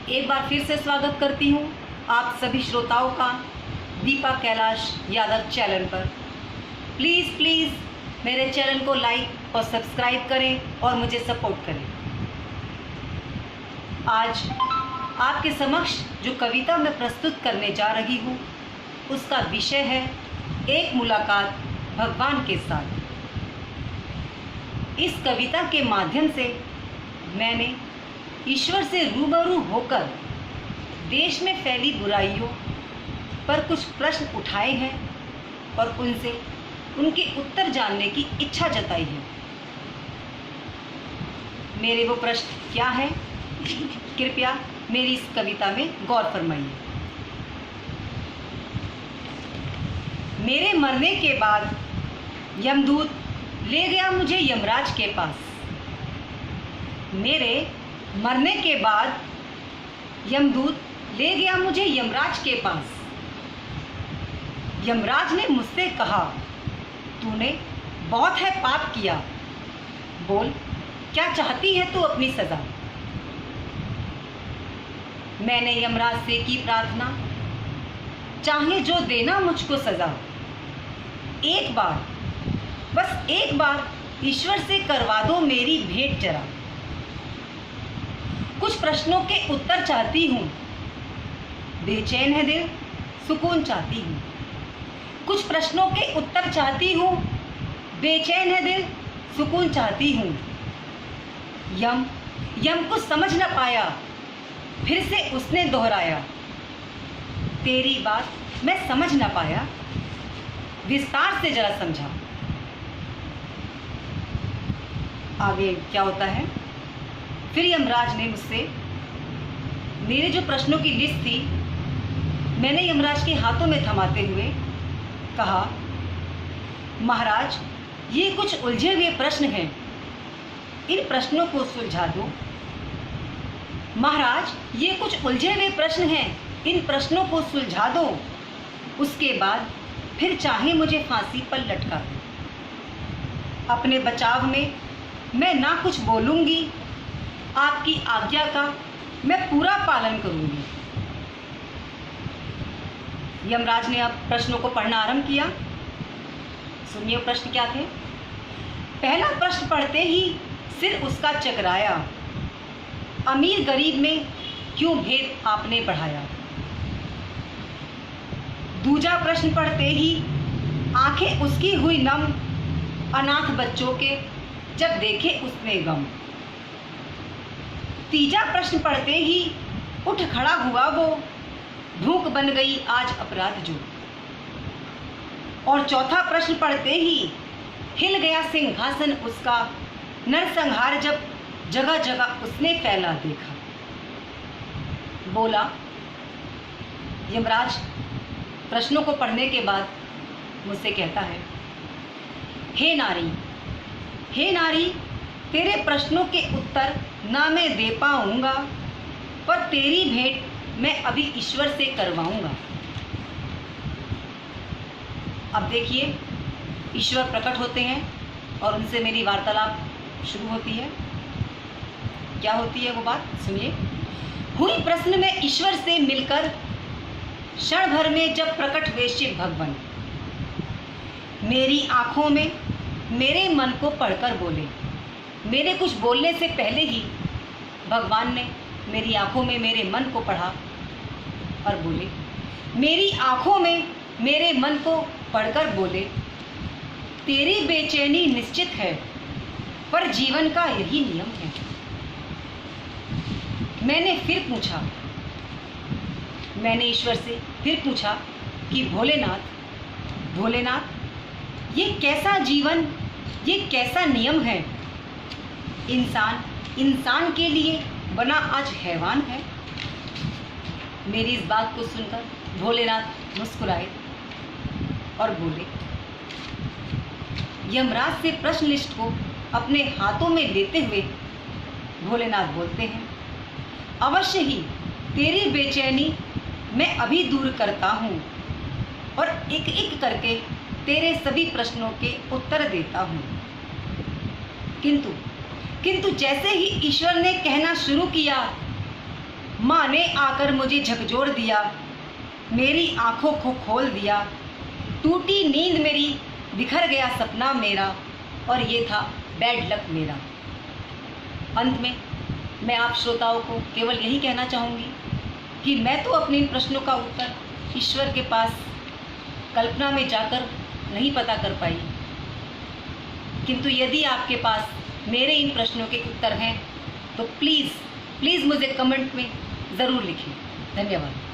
एक बार फिर से स्वागत करती हूँ आप सभी श्रोताओं का दीपा कैलाश यादव चैनल पर। प्लीज़ मेरे चैनल को लाइक और सब्सक्राइब करें और मुझे सपोर्ट करें। आज आपके समक्ष जो कविता मैं प्रस्तुत करने जा रही हूँ उसका विषय है एक मुलाकात भगवान के साथ। इस कविता के माध्यम से मैंने ईश्वर से रूबरू होकर देश में फैली बुराइयों पर कुछ प्रश्न उठाए हैं और उनसे उनके उत्तर जानने की इच्छा जताई है। मेरे वो प्रश्न क्या हैं, कृपया मेरी इस कविता में गौर फरमाइए। मेरे मरने के बाद यमदूत ले गया मुझे यमराज के पास। मेरे मरने के बाद यमदूत ले गया मुझे यमराज के पास। यमराज ने मुझसे कहा, तूने बहुत है पाप किया, बोल क्या चाहती है तू अपनी सजा। मैंने यमराज से की प्रार्थना, चाहे जो देना मुझको सजा। एक बार, बस एक बार ईश्वर से करवा दो मेरी भेंट जरा। कुछ प्रश्नों के उत्तर चाहती हूँ, बेचैन है दिल सुकून चाहती हूँ। कुछ प्रश्नों के उत्तर चाहती हूँ, बेचैन है दिल सुकून चाहती हूँ। यम को समझ न पाया, फिर से उसने दोहराया, तेरी बात मैं समझ न पाया, विस्तार से जरा समझा। आगे क्या होता है? फिर यमराज ने मुझसे मेरे जो प्रश्नों की लिस्ट थी मैंने यमराज के हाथों में थमाते हुए कहा, महाराज ये कुछ उलझे हुए प्रश्न हैं, इन प्रश्नों को सुलझा दो। महाराज ये कुछ उलझे हुए प्रश्न हैं, इन प्रश्नों को सुलझा दो। उसके बाद फिर चाहे मुझे फांसी पर लटका दो। अपने बचाव में मैं ना कुछ बोलूँगी, आपकी आज्ञा का मैं पूरा पालन करूँगी। यमराज ने अब प्रश्नों को पढ़ना आरंभ किया। सुनिए प्रश्न क्या थे। पहला प्रश्न पढ़ते ही सिर उसका चकराया, अमीर गरीब में क्यों भेद आपने बढ़ाया। दूजा प्रश्न पढ़ते ही आंखें उसकी हुई नम, अनाथ बच्चों के जब देखे उसने गम। तीजा प्रश्न पढ़ते ही उठ खड़ा हुआ वो, भूख बन गई आज अपराध जो। और चौथा प्रश्न पढ़ते ही हिल गया सिंहासन उसका, नरसंहार जब जगह जगह उसने फैला देखा। बोला यमराज प्रश्नों को पढ़ने के बाद मुझसे कहता है, हे नारी तेरे प्रश्नों के उत्तर ना मैं दे पाऊंगा, पर तेरी भेंट मैं अभी ईश्वर से करवाऊंगा। अब देखिए ईश्वर प्रकट होते हैं और उनसे मेरी वार्तालाप शुरू होती है। क्या होती है वो बात सुनिए। हुई प्रश्न में ईश्वर से मिलकर, क्षण भर में जब प्रकट हुए शिव भगवान। मेरी आंखों में मेरे मन को पढ़कर बोले। मेरे कुछ बोलने से पहले ही भगवान ने मेरी आंखों में मेरे मन को पढ़ा और बोले। मेरी आंखों में मेरे मन को पढ़कर बोले, तेरी बेचैनी निश्चित है, पर जीवन का यही नियम है। मैंने ईश्वर से फिर पूछा कि भोलेनाथ ये कैसा जीवन, ये कैसा नियम है। इंसान के लिए बना आज हैवान है। मेरी इस बात को सुनकर भोलेनाथ मुस्कुराए और बोले। यमराज से प्रश्न लिस्ट को अपने हाथों में लेते हुए भोलेनाथ बोलते हैं, अवश्य ही तेरी बेचैनी मैं अभी दूर करता हूँ और एक एक करके तेरे सभी प्रश्नों के उत्तर देता हूँ। किंतु जैसे ही ईश्वर ने कहना शुरू किया, माँ ने आकर मुझे झकझोर दिया, मेरी आंखों को खोल दिया, टूटी नींद मेरी, बिखर गया सपना मेरा, और ये था बैड लक मेरा। अंत में मैं आप श्रोताओं को केवल यही कहना चाहूँगी कि मैं तो अपने इन प्रश्नों का उत्तर ईश्वर के पास कल्पना में जाकर नहीं पता कर पाई, किंतु यदि आपके पास मेरे इन प्रश्नों के उत्तर हैं तो प्लीज़ मुझे कमेंट में ज़रूर लिखें। धन्यवाद।